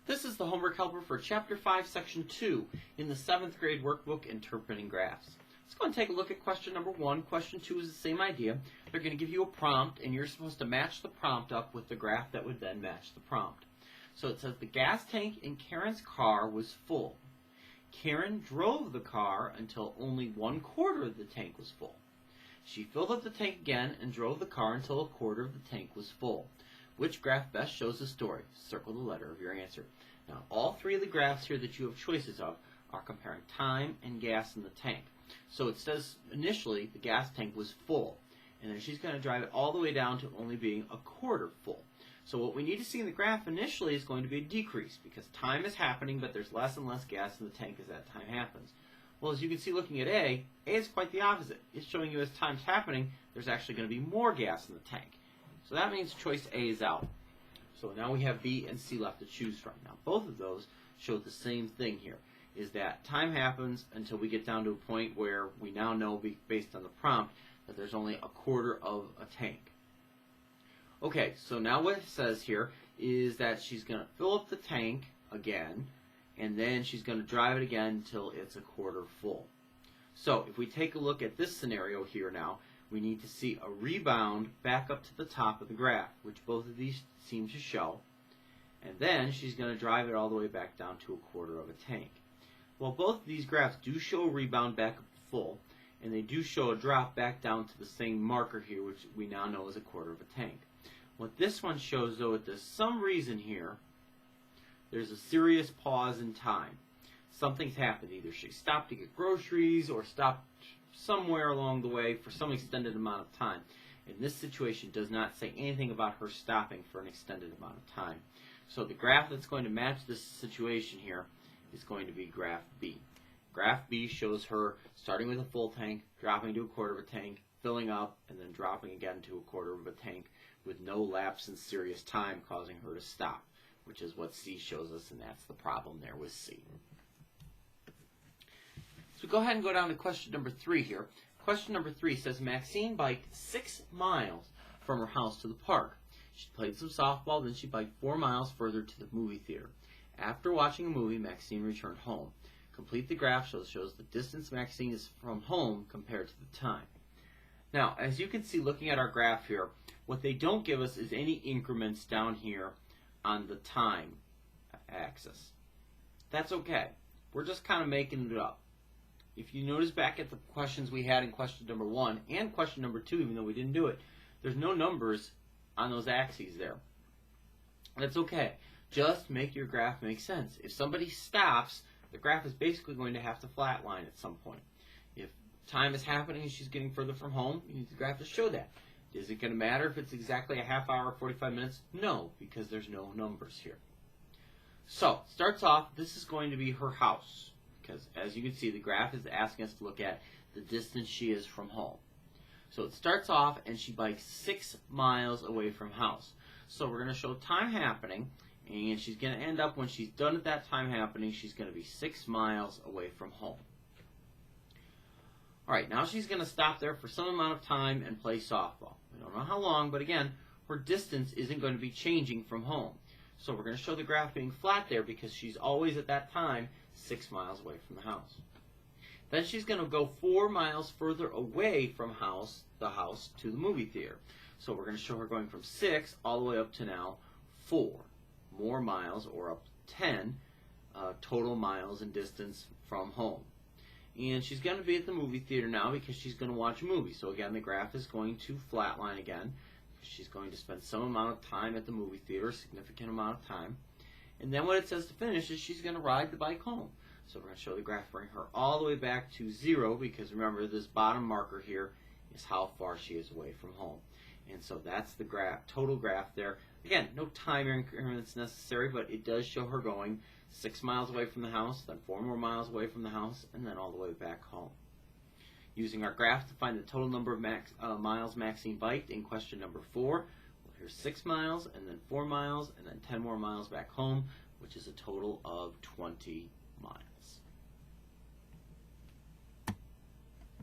This is the homework helper for Chapter 5, Section 2 in the 7th grade workbook, Interpreting Graphs. Let's go and take a look at question number 1. Question 2 is the same idea. They're going to give you a prompt, and you're supposed to match the prompt up with the graph that would then match the prompt. So it says the gas tank in Karen's car was full. Karen drove the car until only 1/4 of the tank was full. She filled up the tank again and drove the car until 1/4 of the tank was full. Which graph best shows the story? Circle the letter of your answer. Now, all three of the graphs here that you have choices of are comparing time and gas in the tank. So it says initially the gas tank was full, and then she's going to drive it all the way down to only being 1/4 full. So what we need to see in the graph initially is going to be a decrease because time is happening, but there's less and less gas in the tank as that time happens. Well, as you can see looking at A is quite the opposite. It's showing you as time's happening, there's actually going to be more gas in the tank. So that means choice A is out. So now we have B and C left to choose from. Now both of those show the same thing here, is that time happens until we get down to a point where we now know, based on the prompt, that there's only 1/4 of a tank. Okay, so now what it says here is that she's going to fill up the tank again, and then she's going to drive it again until it's 1/4 full. So if we take a look at this scenario here now, we need to see a rebound back up to the top of the graph, which both of these seem to show. And then she's going to drive it all the way back down to 1/4 of a tank. Well, both of these graphs do show a rebound back up to full, and they do show a drop back down to the same marker here, which we now know is 1/4 of a tank. What this one shows, though, is there's some reason here, there's a serious pause in time. Something's happened. Either she stopped to get groceries or stopped somewhere along the way for some extended amount of time. And this situation does not say anything about her stopping for an extended amount of time. So the graph that's going to match this situation here is going to be graph B. Graph B shows her starting with a full tank, dropping to 1/4 of a tank, filling up, and then dropping again to 1/4 of a tank with no lapse in serious time causing her to stop, which is what C shows us, and that's the problem there with C. So go ahead and go down to question number 3 here. Question number 3 says Maxine biked 6 miles from her house to the park. She played some softball, then she biked 4 miles further to the movie theater. After watching a movie, Maxine returned home. Complete the graph shows the distance Maxine is from home compared to the time. Now, as you can see looking at our graph here, what they don't give us is any increments down here on the time axis. That's okay. We're just kind of making it up. If you notice back at the questions we had in question number 1 and question number 2, even though we didn't do it, there's no numbers on those axes there. That's okay. Just make your graph make sense. If somebody stops, the graph is basically going to have to flatline at some point. If time is happening and she's getting further from home, you need the graph to show that. Is it going to matter if it's exactly a half hour or 45 minutes? No, because there's no numbers here. So, starts off, this is going to be her house. Because as you can see, the graph is asking us to look at the distance she is from home. So it starts off and she bikes 6 miles away from house. So we're going to show time happening, and she's going to end up, when she's done at that time happening, she's going to be 6 miles away from home. Alright, now she's going to stop there for some amount of time and play softball. We don't know how long, but again, her distance isn't going to be changing from home. So we're going to show the graph being flat there because she's always at that time 6 miles away from the house. Then she's going to go 4 miles further away from the house to the movie theater. So we're going to show her going from 6 all the way up to now 4 more miles, or up to 10 total miles in distance from home. And she's going to be at the movie theater now because she's going to watch a movie. So again, the graph is going to flatline again. She's going to spend some amount of time at the movie theater, a significant amount of time. And then what it says to finish is she's going to ride the bike home. So we're going to show the graph bring her all the way back to 0, because remember, this bottom marker here is how far she is away from home. And so that's the graph, total graph there. Again, no time increments necessary, but it does show her going 6 miles away from the house, then 4 more miles away from the house, and then all the way back home. Using our graph to find the total number of miles Maxine biked in question number 4, here's 6 miles, and then 4 miles, and then 10 more miles back home, which is a total of 20 miles.